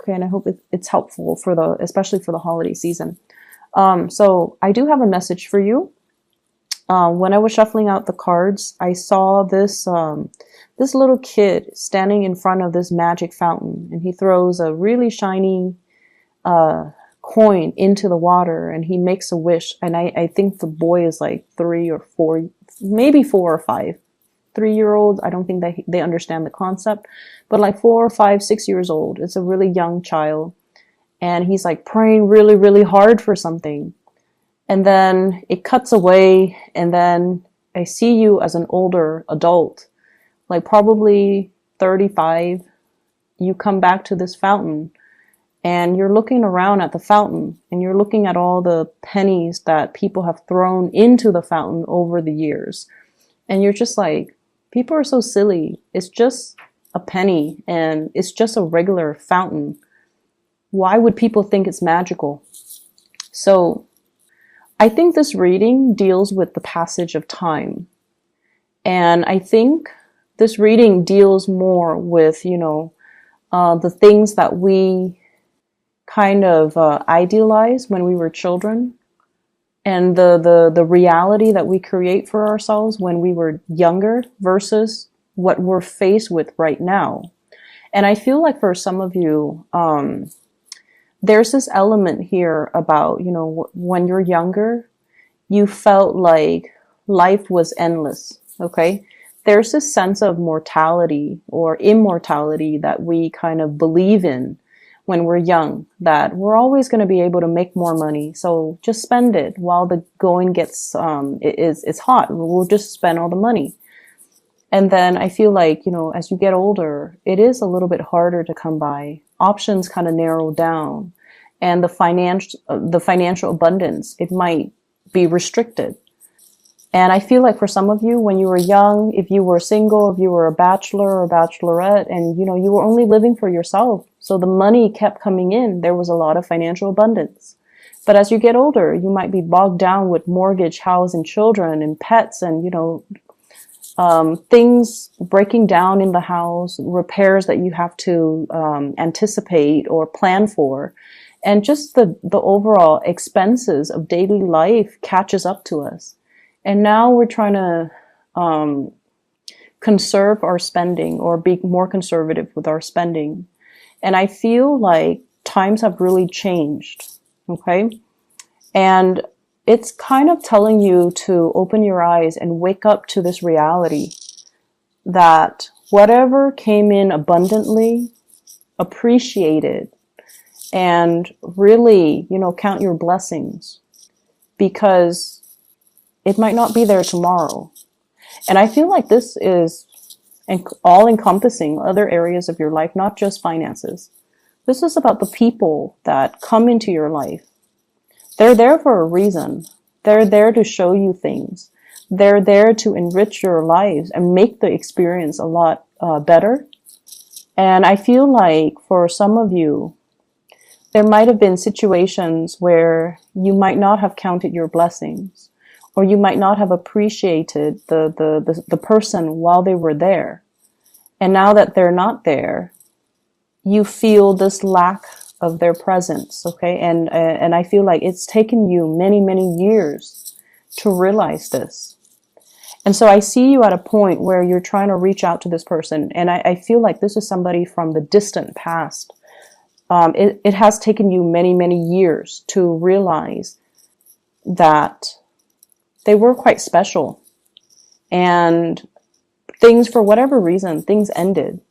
Okay, and I hope it's helpful for especially for the holiday season. So I do have a message for you. When I was shuffling out the cards, I saw this little kid standing in front of this magic fountain, and he throws a really shiny coin into the water, and he makes a wish. And I think the boy is like 3 or 4, maybe 4 or 5. 3-year-olds, I don't think they understand the concept, but like 4 or 5, 6 years old. It's a really young child, and he's like praying really, really hard for something. And then it cuts away, and then I see you as an older adult, like probably 35. You come back to this fountain, and you're looking around at the fountain, and you're looking at all the pennies that people have thrown into the fountain over the years. And you're just like, people are so silly. It's just a penny, and it's just a regular fountain. Why would people think it's magical? So I think this reading deals with the passage of time. And I think this reading deals more with, the things that we kind of idealize when we were children, and the reality that we create for ourselves when we were younger versus what we're faced with right now. And I feel like for some of you, there's this element here about, when you're younger, you felt like life was endless, okay? There's this sense of mortality or immortality that we kind of believe in when we're young, that we're always going to be able to make more money. So just spend it while the going gets, it's hot. We'll just spend all the money. And then I feel like, as you get older, it is a little bit harder to come by. Options kind of narrow down, and the financial abundance, it might be restricted. And I feel like for some of you, when you were young, if you were single, if you were a bachelor or bachelorette, and you were only living for yourself, so the money kept coming in, there was a lot of financial abundance. But as you get older, you might be bogged down with mortgage, house, and children, and pets, and things breaking down in the house, repairs that you have to anticipate or plan for, and just the overall expenses of daily life catches up to us. And now we're trying to conserve our spending, or be more conservative with our spending. And I feel like times have really changed, okay? And it's kind of telling you to open your eyes and wake up to this reality that whatever came in abundantly, appreciate it, and really, count your blessings, because it might not be there tomorrow. And I feel like this is all encompassing other areas of your life, not just finances. This is about the people that come into your life. They're there for a reason. They're there to show you things. They're there to enrich your lives and make the experience a lot better. And I feel like for some of you, there might have been situations where you might not have counted your blessings, or you might not have appreciated the person while they were there. And now that they're not there, you feel this lack of their presence, okay? And I feel like it's taken you many, many years to realize this. And so I see you at a point where you're trying to reach out to this person. And I feel like this is somebody from the distant past. It has taken you many, many years to realize that they were quite special, and things, for whatever reason, things ended.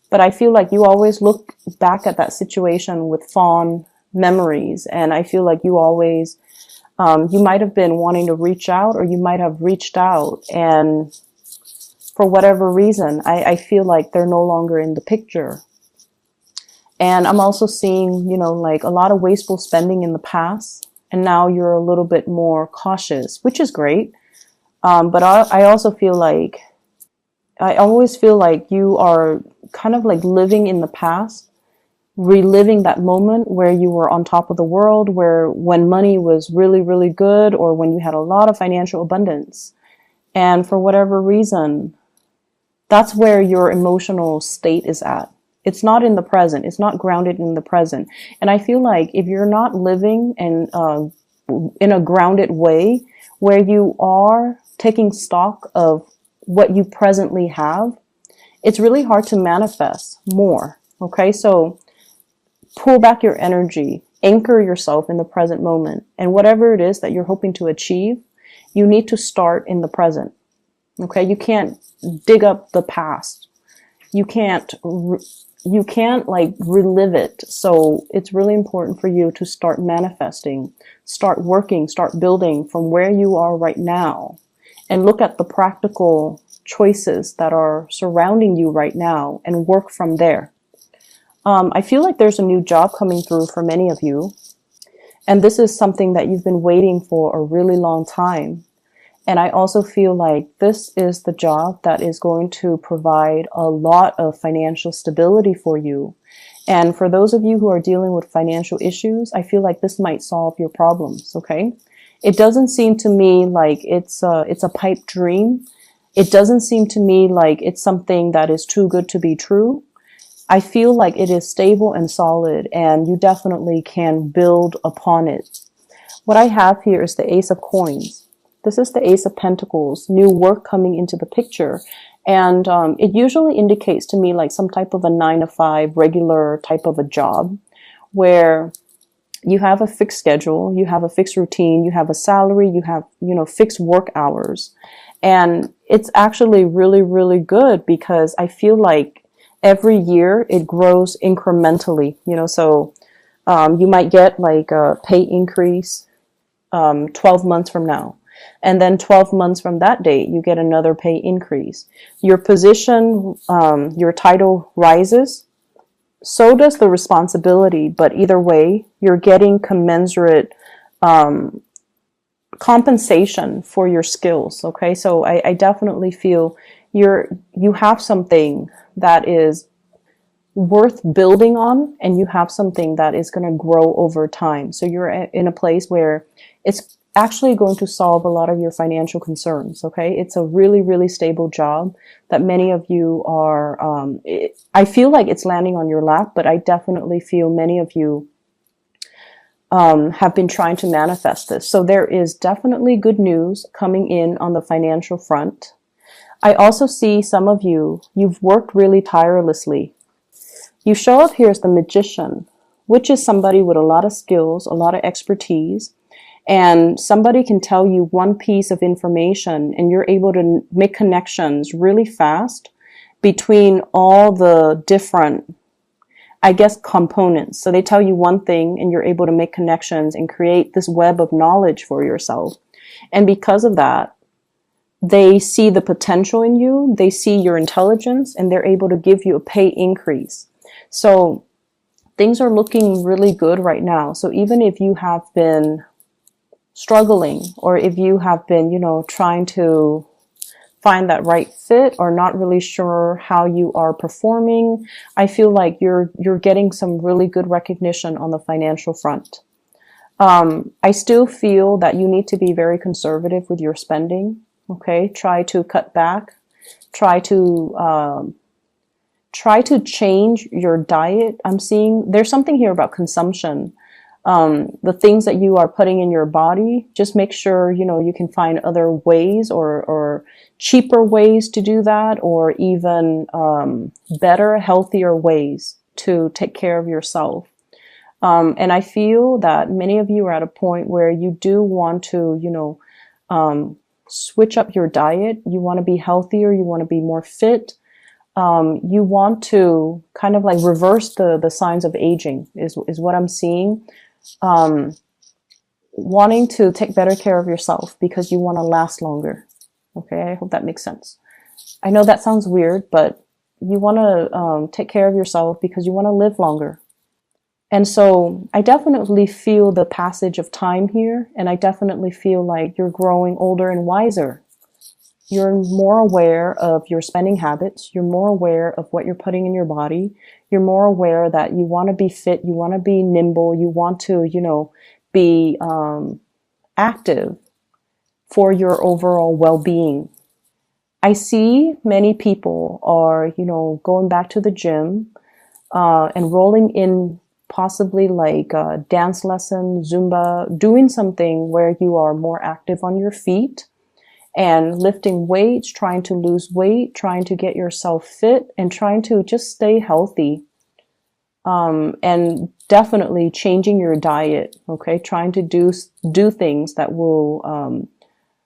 But I feel like you always look back at that situation with fond memories. And I feel like you always, you might have been wanting to reach out, or you might have reached out, and for whatever reason, I feel like they're no longer in the picture. And I'm also seeing, like a lot of wasteful spending in the past. And now you're a little bit more cautious, which is great. But I also feel like, I always feel like you are kind of like living in the past, reliving that moment where you were on top of the world, when money was really, really good, or when you had a lot of financial abundance. And for whatever reason, that's where your emotional state is at. It's not in the present. It's not grounded in the present. And I feel like if you're not living in a grounded way where you are taking stock of what you presently have, it's really hard to manifest more. Okay, so pull back your energy, anchor yourself in the present moment, and whatever it is that you're hoping to achieve, you need to start in the present. Okay, you can't dig up the past. You can't like relive it. So it's really important for you to start manifesting, start working, start building from where you are right now, and look at the practical choices that are surrounding you right now and work from there. I feel like there's a new job coming through for many of you. And this is something that you've been waiting for a really long time. And I also feel like this is the job that is going to provide a lot of financial stability for you. And for those of you who are dealing with financial issues, I feel like this might solve your problems. Okay. It doesn't seem to me like it's a pipe dream. It doesn't seem to me like it's something that is too good to be true. I feel like it is stable and solid, and you definitely can build upon it. What I have here is the Ace of Coins. This is the Ace of Pentacles, new work coming into the picture. And it usually indicates to me like some type of a 9-to-5 regular type of a job where you have a fixed schedule, you have a fixed routine, you have a salary, you have, fixed work hours. And it's actually really, really good because I feel like every year it grows incrementally, so you might get like a pay increase 12 months from now. And then 12 months from that date, you get another pay increase. Your position, your title rises. So does the responsibility. But either way, you're getting commensurate compensation for your skills. Okay, so I definitely feel you have something that is worth building on, and you have something that is going to grow over time. So you're in a place where it's actually going to solve a lot of your financial concerns. Okay, it's a really, really stable job that many of you are. I feel like it's landing on your lap, but I definitely feel many of you have been trying to manifest this. So there is definitely good news coming in on the financial front. I also see some of you've worked really tirelessly. You show up here as the Magician, which is somebody with a lot of skills, a lot of expertise, and somebody can tell you one piece of information and you're able to make connections really fast between all the different, components. So they tell you one thing and you're able to make connections and create this web of knowledge for yourself. And because of that, they see the potential in you, they see your intelligence, and they're able to give you a pay increase. So things are looking really good right now. So even if you have been struggling, or if you have been, trying to find that right fit or not really sure how you are performing, I feel like you're getting some really good recognition on the financial front. I still feel that you need to be very conservative with your spending. Okay, try to cut back, try to change your diet. I'm seeing there's something here about consumption. The things that you are putting in your body, just make sure, you can find other ways or cheaper ways to do that, or even better, healthier ways to take care of yourself. And I feel that many of you are at a point where you do want to, switch up your diet. You want to be healthier. You want to be more fit. You want to kind of like reverse the signs of aging is what I'm seeing. Wanting to take better care of yourself because you want to last longer. Okay, I hope that makes sense. I know that sounds weird, but you want to take care of yourself because you want to live longer. And so I definitely feel the passage of time here, and I definitely feel like you're growing older and wiser. You're more aware of your spending habits. You're more aware of what you're putting in your body. You're more aware that you want to be fit. You want to be nimble. You want to, be active for your overall well-being. I see many people are, going back to the gym. enrolling in possibly like a dance lesson, Zumba, doing something where you are more active on your feet and lifting weights, trying to lose weight, trying to get yourself fit, and trying to just stay healthy. And definitely changing your diet, okay? Trying to do things that will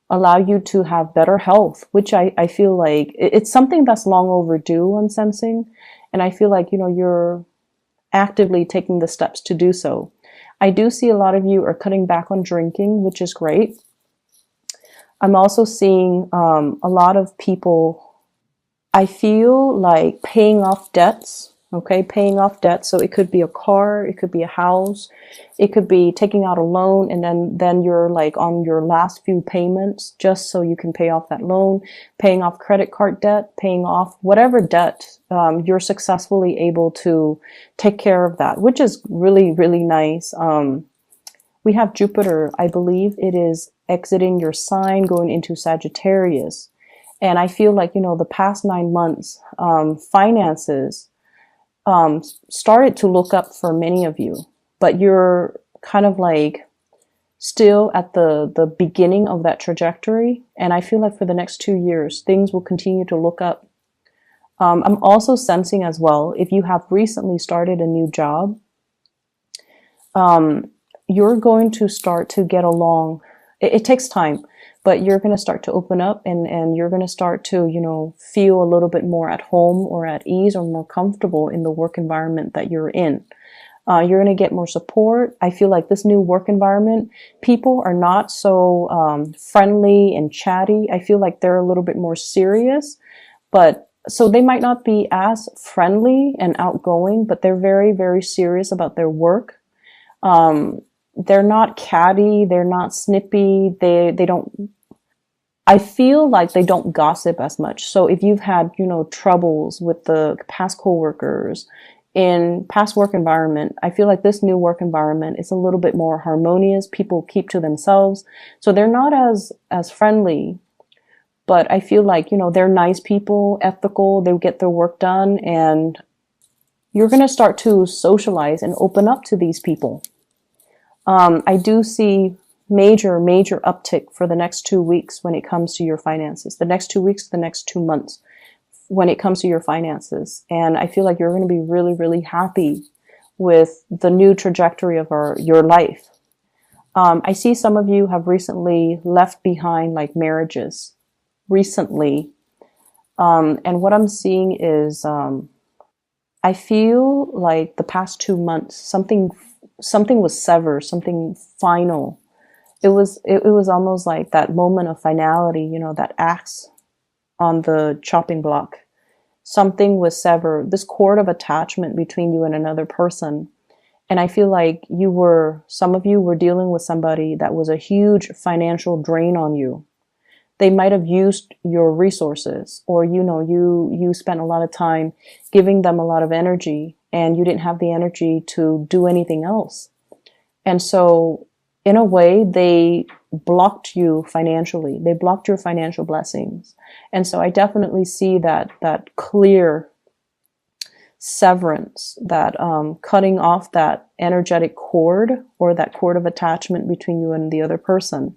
allow you to have better health, which I feel like it's something that's long overdue, I'm sensing. And I feel like, you know, you're actively taking the steps to do so. I do see a lot of you are cutting back on drinking, which is great. I'm also seeing a lot of people, I feel like paying off debts, okay? Paying off debts. So it could be a car, it could be a house, it could be taking out a loan, and then you're like on your last few payments just so you can pay off that loan, paying off credit card debt, paying off whatever debt, you're successfully able to take care of that, which is really, really nice. We have Jupiter, I believe it is exiting your sign, going into Sagittarius. And I feel like, you know, the past 9 months, finances started to look up for many of you, but you're kind of like still at the beginning of that trajectory. And I feel like for the next 2 years, things will continue to look up. I'm also sensing as well, if you have recently started a new job, you're going to start to get along. It takes time, but you're going to start to open up and you're going to start to, you know, feel a little bit more at home or at ease or more comfortable in the work environment that you're in. You're going to get more support. I feel like this new work environment, people are not so friendly and chatty. I feel like they're a little bit more serious, but so they might not be as friendly and outgoing, but they're very, very serious about their work. They're not catty. They're not snippy. They don't, I feel like they don't gossip as much. So if you've had, you know, troubles with the past coworkers in past work environment, I feel like this new work environment is a little bit more harmonious. People keep to themselves. So they're not as friendly, but I feel like, you know, they're nice people, ethical, they get their work done, and you're going to start to socialize and open up to these people. I do see major uptick for the next 2 weeks when it comes to your finances, the next 2 weeks, the next 2 months when it comes to your finances. And I feel like you're going to be really, really happy with the new trajectory of your life. I see some of you have recently left behind like marriages recently. And what I'm seeing is, I feel like the past 2 months, something was severed, something final. It was almost like that moment of finality, you know, that axe on the chopping block. Something was severed, this cord of attachment between you and another person. And I feel like some of you were dealing with somebody that was a huge financial drain on you. They might have used your resources, or, you know, you spent a lot of time giving them a lot of energy and you didn't have the energy to do anything else. And so in a way, they blocked you financially. They blocked your financial blessings. And so I definitely see that clear severance, that cutting off that energetic cord or that cord of attachment between you and the other person.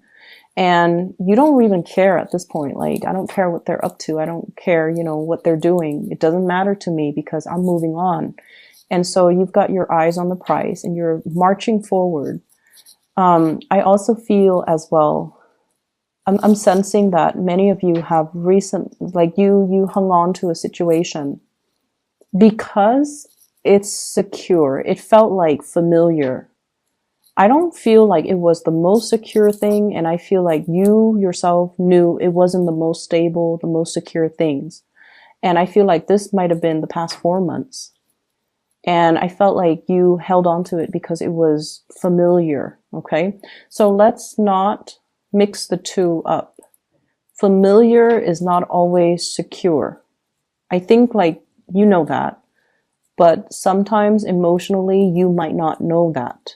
And you don't even care at this point. Like, I don't care what they're up to. I don't care, you know, what they're doing. It doesn't matter to me because I'm moving on. And so you've got your eyes on the prize and you're marching forward. I also feel as well, I'm sensing that many of you have you hung on to a situation because it's secure. It felt like familiar. I don't feel like it was the most secure thing, and I feel like you yourself knew it wasn't the most stable, the most secure things. And I feel like this might have been the past 4 months. And I felt like you held on to it because it was familiar, okay? So let's not mix the two up. Familiar is not always secure. I think like you know that, but sometimes emotionally you might not know that.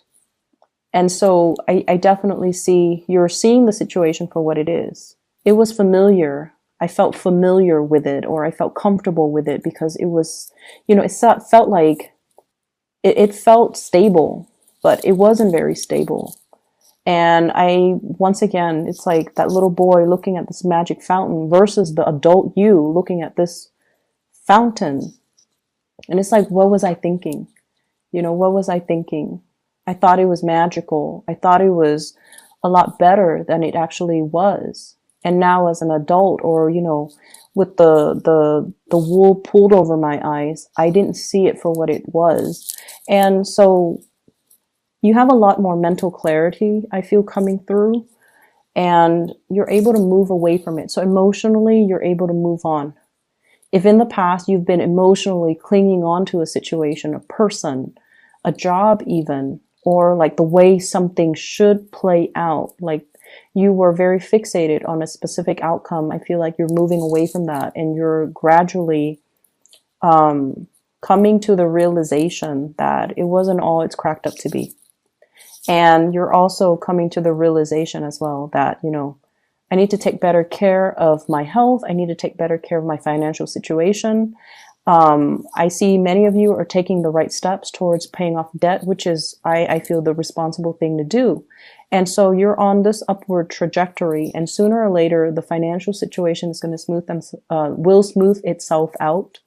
And so I definitely see you're seeing the situation for what it is. It was familiar. I felt familiar with it, or I felt comfortable with it because it was, you know, it felt like it felt stable, but it wasn't very stable. And once again, it's like that little boy looking at this magic fountain versus the adult you looking at this fountain. And it's like, what was I thinking? What was I thinking? I thought it was magical. I thought it was a lot better than it actually was. And now as an adult, or, with the wool pulled over my eyes, I didn't see it for what it was. And so you have a lot more mental clarity, I feel, coming through, and you're able to move away from it. So emotionally, you're able to move on. If in the past you've been emotionally clinging on to a situation, a person, a job even, or like the way something should play out, like you were very fixated on a specific outcome, I feel like you're moving away from that, and you're gradually coming to the realization that it wasn't all it's cracked up to be. And you're also coming to the realization as well that, I need to take better care of my health. I need to take better care of my financial situation. I see many of you are taking the right steps towards paying off debt, which is, I feel, the responsible thing to do. And so you're on this upward trajectory, and sooner or later, the financial situation is going to will smooth itself out,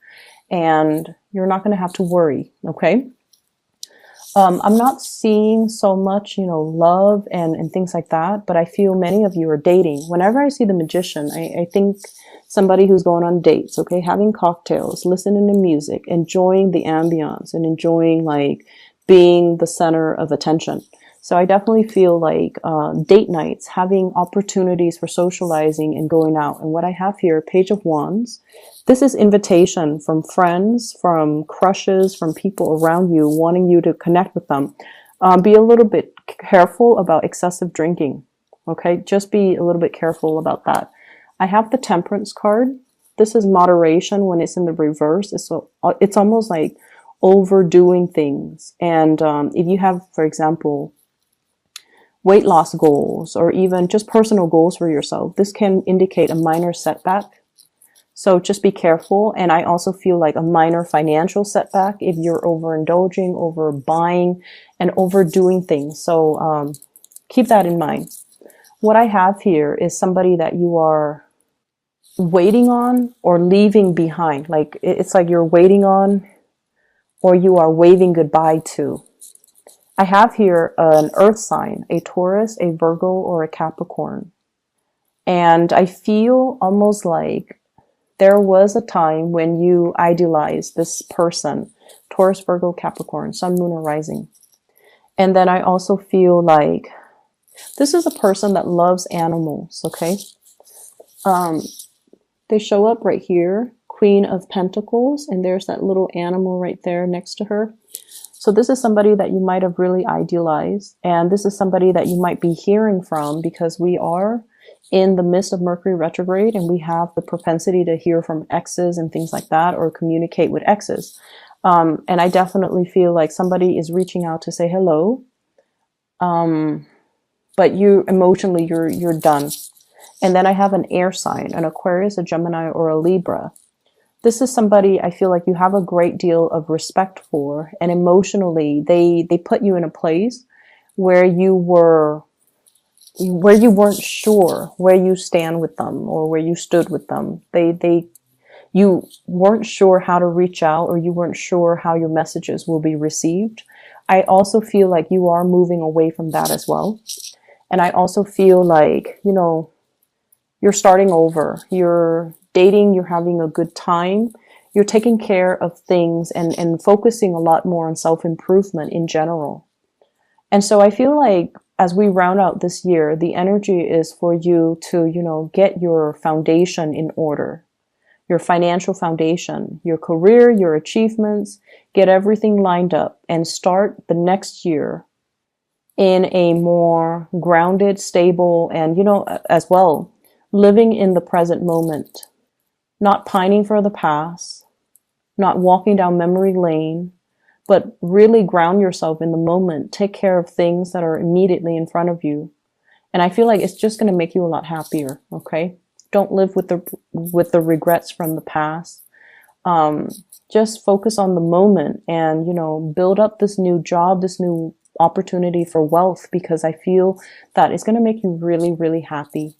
and you're not going to have to worry. Okay. I'm not seeing so much, love and things like that, but I feel many of you are dating. Whenever I see the Magician, I think somebody who's going on dates, okay, having cocktails, listening to music, enjoying the ambiance, and enjoying like being the center of attention. So I definitely feel like date nights, having opportunities for socializing and going out. And what I have here, Page of Wands, this is invitation from friends, from crushes, from people around you, wanting you to connect with them. Be a little bit careful about excessive drinking. Okay, just be a little bit careful about that. I have the Temperance card. This is moderation when it's in the reverse. It's almost like overdoing things. And if you have, for example, weight loss goals, or even just personal goals for yourself, this can indicate a minor setback. So just be careful. And I also feel like a minor financial setback if you're overindulging, overbuying, and overdoing things. So keep that in mind. What I have here is somebody that you are waiting on or leaving behind. Like it's like you're waiting on, or you are waving goodbye to. I have here an earth sign, a Taurus, a Virgo, or a Capricorn. And I feel almost like there was a time when you idealized this person, Taurus, Virgo, Capricorn, Sun, Moon, or Rising. And then I also feel like this is a person that loves animals, okay? They show up right here, Queen of Pentacles, and there's that little animal right there next to her. So this is somebody that you might have really idealized, and this is somebody that you might be hearing from, because we are in the midst of Mercury retrograde, and we have the propensity to hear from exes and things like that, or communicate with exes. And I definitely feel like somebody is reaching out to say hello, but you emotionally, you're done. And then I have an air sign, an Aquarius, a Gemini, or a Libra. This is somebody I feel like you have a great deal of respect for, and emotionally they put you in a place where you weren't sure where you stand with them, or where you stood with them. You weren't sure how to reach out, or you weren't sure how your messages will be received. I also feel like you are moving away from that as well. And I also feel like, you're starting over. You're dating, you're having a good time, you're taking care of things and focusing a lot more on self-improvement in general. And so I feel like as we round out this year, the energy is for you to, get your foundation in order, your financial foundation, your career, your achievements, get everything lined up, and start the next year in a more grounded, stable, and, as well, living in the present moment. Not pining for the past, not walking down memory lane, but really ground yourself in the moment. Take care of things that are immediately in front of you. And I feel like it's just going to make you a lot happier, okay? Don't live with the regrets from the past. Just focus on the moment and, you know, build up this new job, this new opportunity for wealth, because I feel that it's going to make you really, really happy.